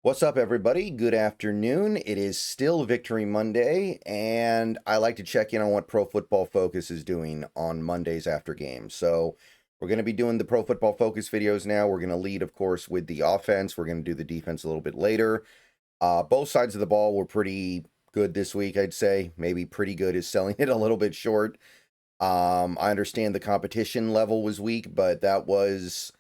What's up, everybody? Good afternoon. It is still Victory Monday, and I like to check in on what Pro Football Focus is doing on Mondays after games. So we're going to be doing the Pro Football Focus videos now. We're going to lead, of course, with the offense. We're going to do the defense a little bit later. Both sides of the ball were pretty good this week, I'd say. Maybe pretty good is selling it a little bit short. I understand the competition level was weak, but that was...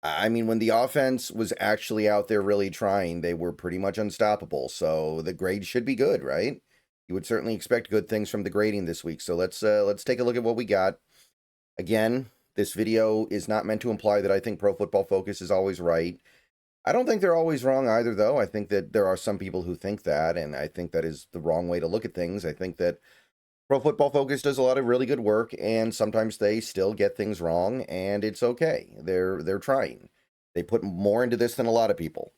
I mean, when the offense was actually out there really trying, they were pretty much unstoppable. So the grade should be good, right? You would certainly expect good things from the grading this week. So let's take a look at what we got. Again, this video is not meant to imply that I think Pro Football Focus is always right. I don't think they're always wrong either, though. I think that there are some people who think that, and I think that is the wrong way to look at things. I think that Pro Football Focus does a lot of really good work, and sometimes they still get things wrong, and it's okay. They're trying. They put more into this than a lot of people.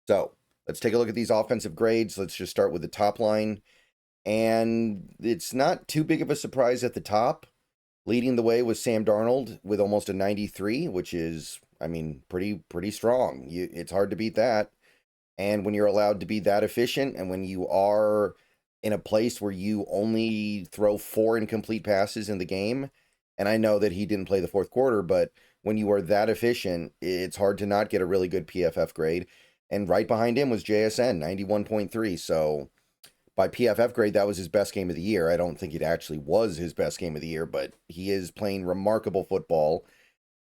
So let's take a look at these offensive grades. Let's just start with the top line. And it's not too big of a surprise at the top. Leading the way was Sam Darnold with almost a 93, which is, I mean, pretty strong. It's hard to beat that. And when you're allowed to be that efficient, and when you are in a place where you only throw 4 incomplete passes in the game, and I know that he didn't play the fourth quarter, but when you are that efficient, it's hard to not get a really good PFF grade. And right behind him was JSN, 91.3. So by PFF grade, that was his best game of the year. I don't think it actually was his best game of the year, but he is playing remarkable football.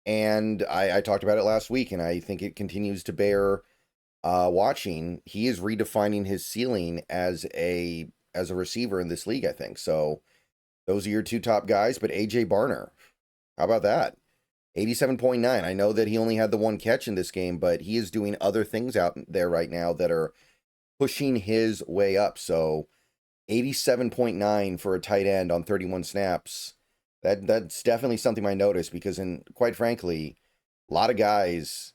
And I talked about it last week, and I think it continues to bear watching. He is redefining his ceiling as a receiver in this league, I think. So those are your two top guys, but AJ Barner, how about that? 87.9. I know that he only had the one catch in this game, but he is doing other things out there right now that are pushing his way up. So 87.9 for a tight end on 31 snaps. That's definitely something I noticed, because quite frankly, a lot of guys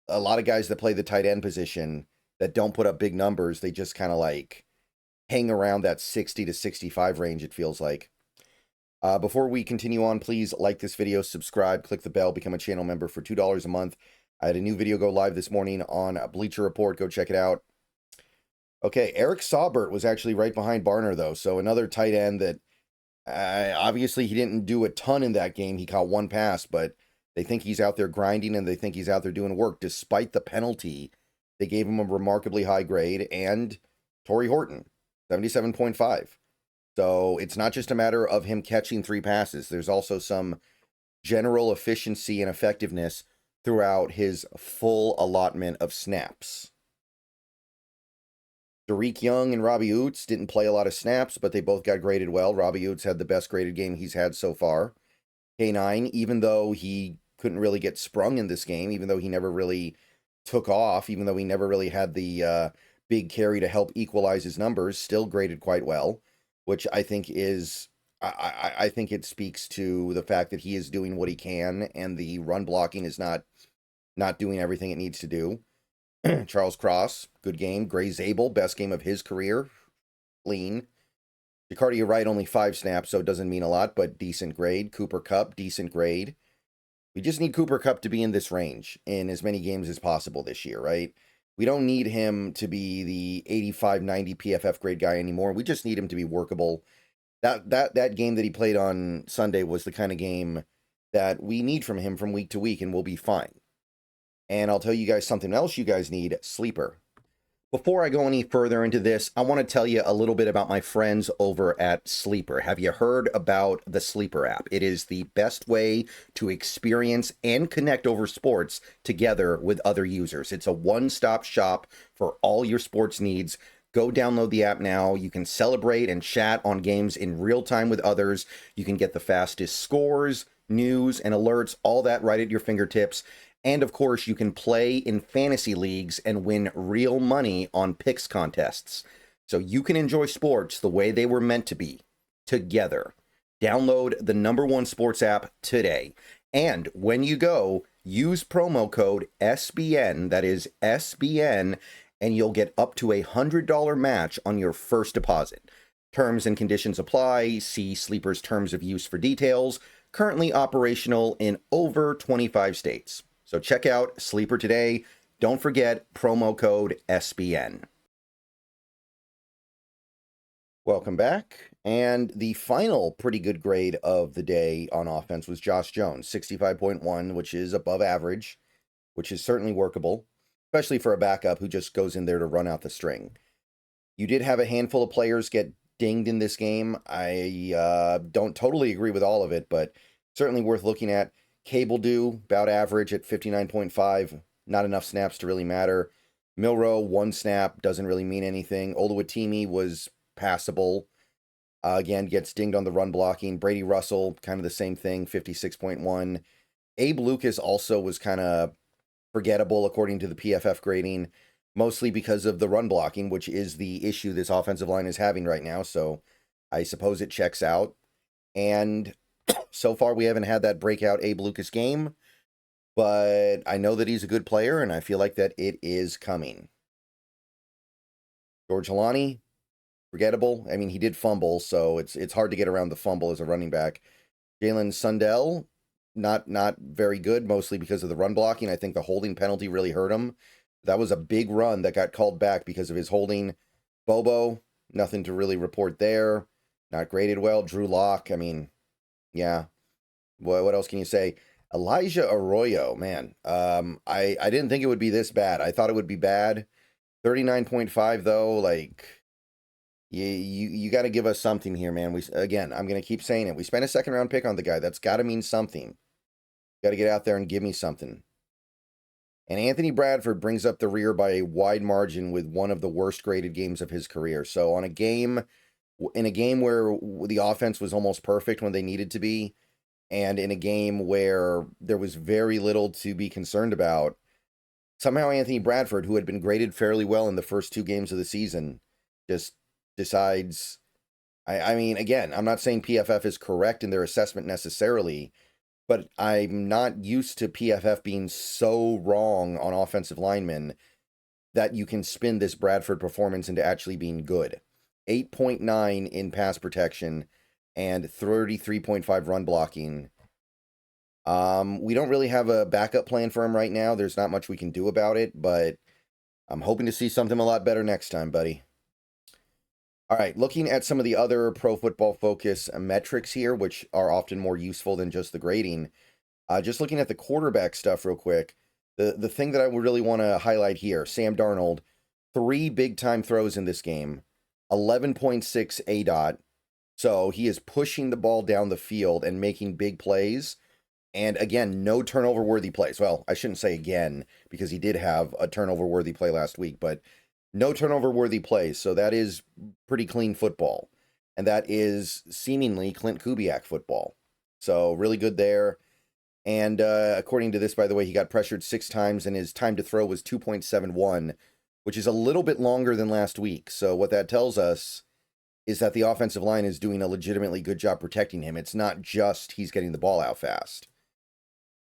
that play the tight end position that don't put up big numbers, they just kind of like hang around that 60 to 65 range, it feels like. Before we continue on, please like this video, subscribe, click the bell, become a channel member for $2 a month. I had a new video go live this morning on Bleacher Report. Go check it out. Okay, Eric Saubert was actually right behind Barner, though. So another tight end that obviously he didn't do a ton in that game. He caught one pass, but they think he's out there grinding, and they think he's out there doing work. Despite the penalty, they gave him a remarkably high grade. And Torrey Horton, 77.5. So it's not just a matter of him catching 3 passes. There's also some general efficiency and effectiveness throughout his full allotment of snaps. Derek Young and Robbie Oots didn't play a lot of snaps, but they both got graded well. Robbie Oots had the best graded game he's had so far. K9, even though he couldn't really get sprung in this game, even though he never really took off, even though he never really had the big carry to help equalize his numbers, still graded quite well, which I think is, I think it speaks to the fact that he is doing what he can, and the run blocking is not doing everything it needs to do. Charles Cross, good game. Gray Zabel, best game of his career. Lean. Jacardia Wright, only 5 snaps, so it doesn't mean a lot, but decent grade. Cooper Kupp, decent grade. We just need Cooper Kupp to be in this range in as many games as possible this year, right? We don't need him to be the 85, 90 PFF grade guy anymore. We just need him to be workable. That game that he played on Sunday was the kind of game that we need from him from week to week, and we'll be fine. And I'll tell you guys something else you guys need: Sleeper. Before I go any further into this, I want to tell you a little bit about my friends over at Sleeper. Have you heard about the Sleeper app? It is the best way to experience and connect over sports together with other users. It's a one-stop shop for all your sports needs. Go download the app now. You can celebrate and chat on games in real time with others. You can get the fastest scores, news, and alerts, all that right at your fingertips. And of course, you can play in fantasy leagues and win real money on picks contests. So you can enjoy sports the way they were meant to be, together. Download the #1 sports app today. And when you go, use promo code SBN, that is SBN, and you'll get up to $100 match on your first deposit. Terms and conditions apply. See Sleeper's terms of use for details. Currently operational in over 25 states. So check out Sleeper today. Don't forget promo code SBN. Welcome back. And the final pretty good grade of the day on offense was Josh Jones, 65.1, which is above average, which is certainly workable, especially for a backup who just goes in there to run out the string. You did have a handful of players get dinged in this game. I don't totally agree with all of it, but certainly worth looking at. Cable Dew, about average at 59.5. Not enough snaps to really matter. Milrow, 1 snap, doesn't really mean anything. Oluwatimi was passable. Again, gets dinged on the run blocking. Brady Russell, kind of the same thing, 56.1. Abe Lucas also was kind of forgettable according to the PFF grading, mostly because of the run blocking, which is the issue this offensive line is having right now. So I suppose it checks out. And so far, we haven't had that breakout Abe Lucas game, but I know that he's a good player, and I feel like that it is coming. George Holani, forgettable. I mean, he did fumble, so it's hard to get around the fumble as a running back. Jalen Sundell, not very good, mostly because of the run blocking. I think the holding penalty really hurt him. That was a big run that got called back because of his holding. Bobo, nothing to really report there. Not graded well. Drew Lock, I mean, yeah. What else can you say? Elijah Arroyo, man. I didn't think it would be this bad. I thought it would be bad. 39.5 though, like you got to give us something here, man. I'm going to keep saying it. We spent a 2nd round pick on the guy. That's got to mean something. Got to get out there and give me something. And Anthony Bradford brings up the rear by a wide margin with one of the worst graded games of his career. So in a game where the offense was almost perfect when they needed to be, and in a game where there was very little to be concerned about, somehow Anthony Bradford, who had been graded fairly well in the first 2 games of the season, just decides, I mean, again, I'm not saying PFF is correct in their assessment necessarily, but I'm not used to PFF being so wrong on offensive linemen that you can spin this Bradford performance into actually being good. 8.9 in pass protection and 33.5 run blocking. We don't really have a backup plan for him right now. There's not much we can do about it, but I'm hoping to see something a lot better next time, buddy. All right, looking at some of the other Pro Football Focus metrics here, which are often more useful than just the grading. Just looking at the quarterback stuff real quick, the thing that I would really want to highlight here, Sam Darnold, 3 big-time throws in this game, 11.6 ADOT. So he is pushing the ball down the field and making big plays. And again, no turnover-worthy plays. Well, I shouldn't say again, because he did have a turnover-worthy play last week, but no turnover-worthy plays. So that is pretty clean football. And that is seemingly Clint Kubiak football. So really good there. And according to this, by the way, he got pressured 6 times, and his time to throw was 2.71, which is a little bit longer than last week. So what that tells us is that the offensive line is doing a legitimately good job protecting him. It's not just he's getting the ball out fast.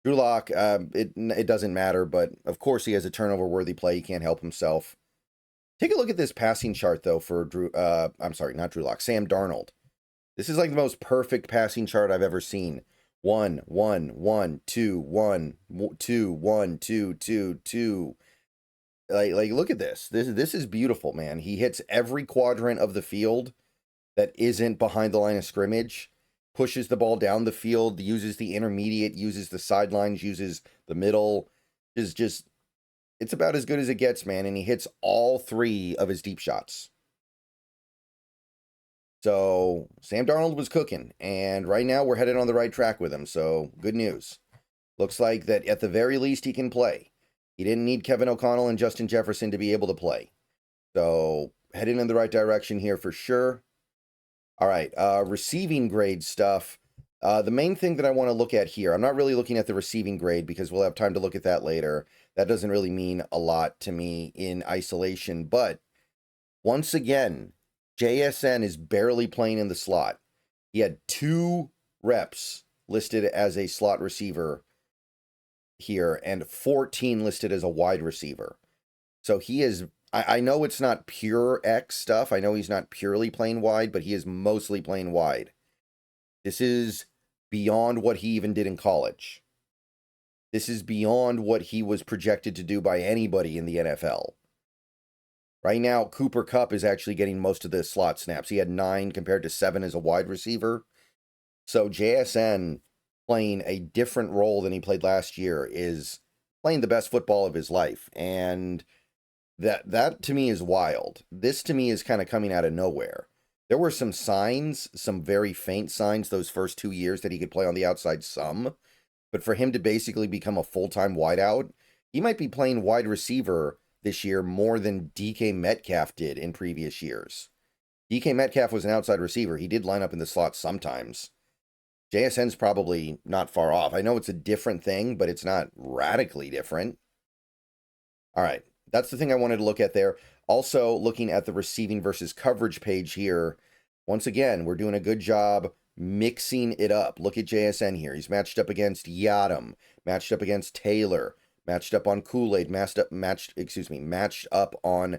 Drew Lock, it doesn't matter, but of course he has a turnover-worthy play. He can't help himself. Take a look at this passing chart, though, for Sam Darnold. This is like the most perfect passing chart I've ever seen. 1, 1, 1, 2, 1, 2, 1, 2, 2, 2. Like look at this. This is beautiful, man. He hits every quadrant of the field that isn't behind the line of scrimmage, pushes the ball down the field, uses the intermediate, uses the sidelines, uses the middle. It's about as good as it gets, man. And he hits all 3 of his deep shots. So Sam Darnold was cooking, and right now we're headed on the right track with him. So good news. Looks like that at the very least he can play. He didn't need Kevin O'Connell and Justin Jefferson to be able to play. So heading in the right direction here for sure. All right, receiving grade stuff. The main thing that I want to look at here, I'm not really looking at the receiving grade because we'll have time to look at that later. That doesn't really mean a lot to me in isolation. But once again, JSN is barely playing in the slot. He had 2 reps listed as a slot receiver here and 14 listed as a wide receiver. So he is, I know it's not pure X stuff. I know he's not purely playing wide, but he is mostly playing wide. This is beyond what he even did in college. This is beyond what he was projected to do by anybody in the NFL. Right now, Cooper Kupp is actually getting most of the slot snaps. He had 9 compared to 7 as a wide receiver. So JSN playing a different role than he played last year is playing the best football of his life. And that to me is wild. This to me is kind of coming out of nowhere. There were some signs, some very faint signs those first 2 years that he could play on the outside some. But for him to basically become a full-time wideout, he might be playing wide receiver this year more than DK Metcalf did in previous years. DK Metcalf was an outside receiver. He did line up in the slot sometimes. JSN's probably not far off. I know it's a different thing, but it's not radically different. All right, that's the thing I wanted to look at there. Also, looking at the receiving versus coverage page here, once again, we're doing a good job mixing it up. Look at JSN here. He's matched up against Yadam, matched up against Taylor, matched up on Kool-Aid, matched up on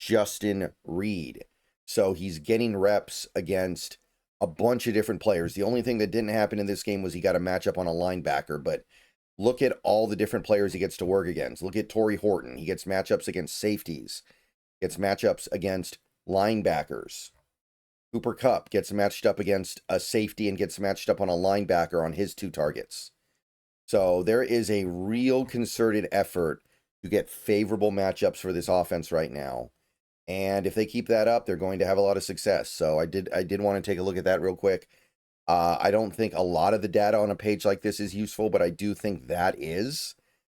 Justin Reed. So he's getting reps against a bunch of different players. The only thing that didn't happen in this game was he got a matchup on a linebacker, but look at all the different players he gets to work against. Look at Torrey Horton. He gets matchups against safeties, gets matchups against linebackers. Cooper Kupp gets matched up against a safety and gets matched up on a linebacker on his 2 targets. So there is a real concerted effort to get favorable matchups for this offense right now. And if they keep that up, they're going to have a lot of success. So I did want to take a look at that real quick. I don't think a lot of the data on a page like this is useful, but I do think that is.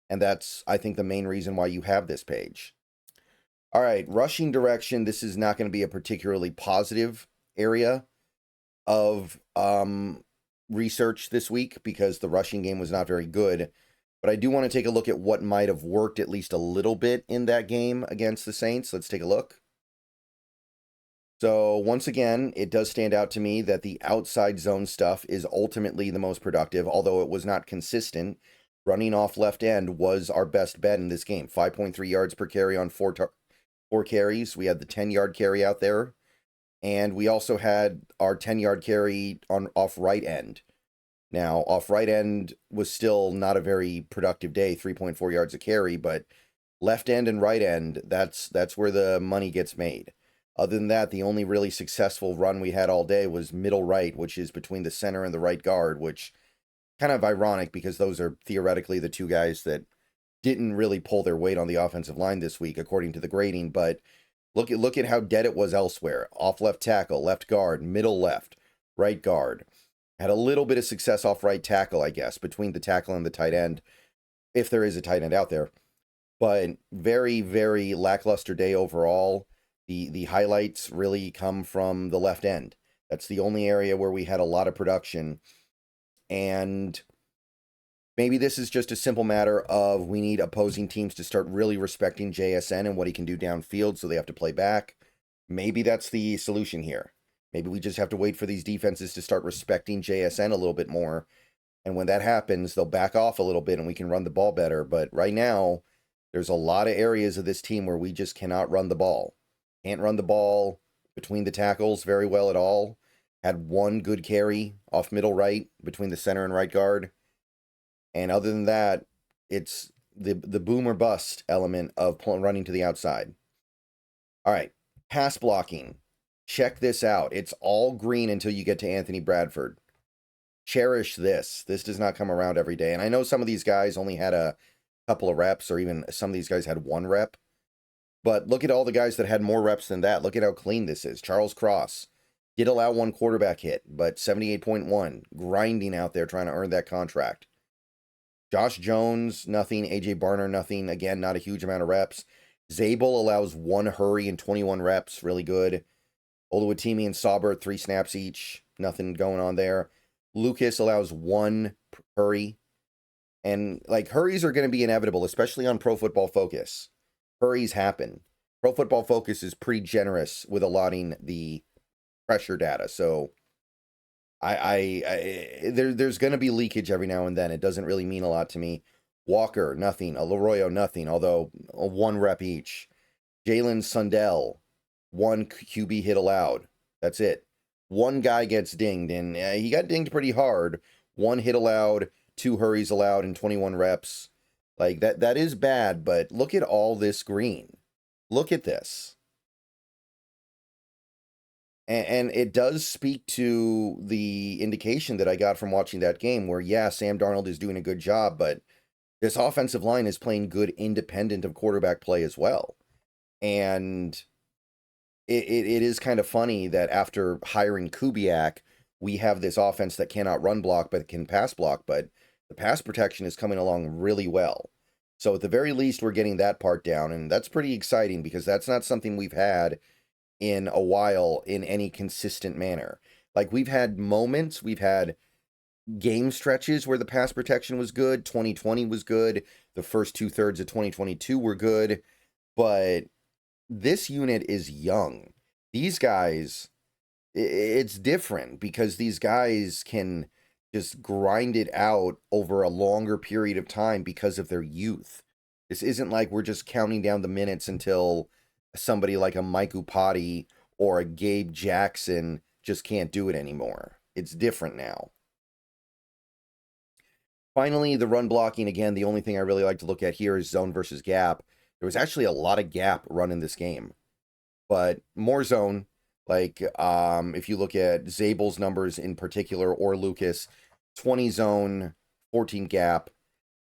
And that's, I think, the main reason why you have this page. All right, rushing direction. This is not going to be a particularly positive area of research this week because the rushing game was not very good. But I do want to take a look at what might have worked at least a little bit in that game against the Saints. Let's take a look. So once again, it does stand out to me that the outside zone stuff is ultimately the most productive, although it was not consistent. Running off left end was our best bet in this game. 5.3 yards per carry on 4 carries. We had the 10-yard carry out there. And we also had our 10-yard carry off right end. Now, off right end was still not a very productive day, 3.4 yards a carry, but left end and right end, that's where the money gets made. Other than that, the only really successful run we had all day was middle right, which is between the center and the right guard, which kind of ironic because those are theoretically the 2 guys that didn't really pull their weight on the offensive line this week, according to the grading. But look at how dead it was elsewhere. Off left tackle, left guard, middle left, right guard. Had a little bit of success off right tackle, I guess, between the tackle and the tight end, if there is a tight end out there. But very, very lackluster day overall. The highlights really come from the left end. That's the only area where we had a lot of production. And maybe this is just a simple matter of we need opposing teams to start really respecting JSN and what he can do downfield, so they have to play back. Maybe that's the solution here. Maybe we just have to wait for these defenses to start respecting JSN a little bit more. And when that happens, they'll back off a little bit and we can run the ball better. But right now, there's a lot of areas of this team where we just cannot run the ball. Can't run the ball between the tackles very well at all. Had 1 good carry off middle right between the center and right guard. And other than that, it's the boom or bust element of running to the outside. All right, pass blocking. Check this out. It's all green until you get to Anthony Bradford. Cherish this. This does not come around every day. And I know some of these guys only had a couple of reps, or even some of these guys had 1 rep. But look at all the guys that had more reps than that. Look at how clean this is. Charles Cross did allow 1 quarterback hit, but 78.1. Grinding out there trying to earn that contract. Josh Jones, nothing. AJ Barner, nothing. Again, not a huge amount of reps. Zabel allows 1 hurry and 21 reps. Really good. Oluwatimi and Sauber, 3 snaps each. Nothing going on there. Lucas allows 1 hurry. And, hurries are going to be inevitable, especially on Pro Football Focus. Hurries happen. Pro Football Focus is pretty generous with allotting the pressure data. So, there's going to be leakage every now and then. It doesn't really mean a lot to me. Walker, nothing. Alaroyo, nothing. Although, 1 rep each. Jalen Sundell, 1 QB hit allowed. That's it. 1 guy gets dinged, and he got dinged pretty hard. 1 hit allowed, 2 hurries allowed in 21 reps. Like, that is bad, but look at all this green. Look at this. And it does speak to the indication that I got from watching that game where, yeah, Sam Darnold is doing a good job, but this offensive line is playing good independent of quarterback play as well. And it is kind of funny that after hiring Kubiak, we have this offense that cannot run block but can pass block, but the pass protection is coming along really well. So at the very least, we're getting that part down, and that's pretty exciting because that's not something we've had in a while in any consistent manner. Like, we've had moments, we've had game stretches where the pass protection was good. 2020 was good. The first 2/3 of 2022 were good, but this unit is young. These guys, it's different because these guys can just grind it out over a longer period of time because of their youth. This isn't like we're just counting down the minutes until somebody like a Mike Upati or a Gabe Jackson just can't do it anymore. It's different now. Finally, the run blocking. Again, the only thing I really like to look at here is zone versus gap. There was actually a lot of gap run in this game, but more zone. Like, if you look at Zabel's numbers in particular, or Lucas, 20 zone, 14 gap.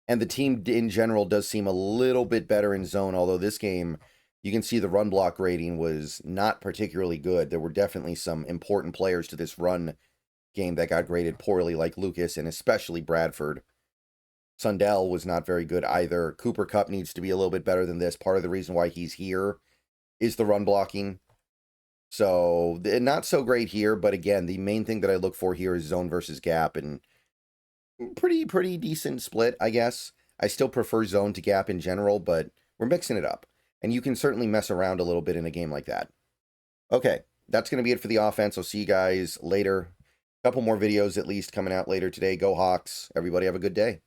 And the team in general does seem a little bit better in zone, although this game, you can see the run block rating was not particularly good. There were definitely some important players to this run game that got graded poorly, like Lucas and especially Bradford. Sundell was not very good either. Cooper Kupp needs to be a little bit better than this. Part of the reason why he's here is the run blocking. So, not so great here, but again, the main thing that I look for here is zone versus gap, and pretty decent split, I guess. I still prefer zone to gap in general, but we're mixing it up. And you can certainly mess around a little bit in a game like that. Okay, that's going to be it for the offense. I'll see you guys later. A couple more videos at least coming out later today. Go Hawks. Everybody have a good day.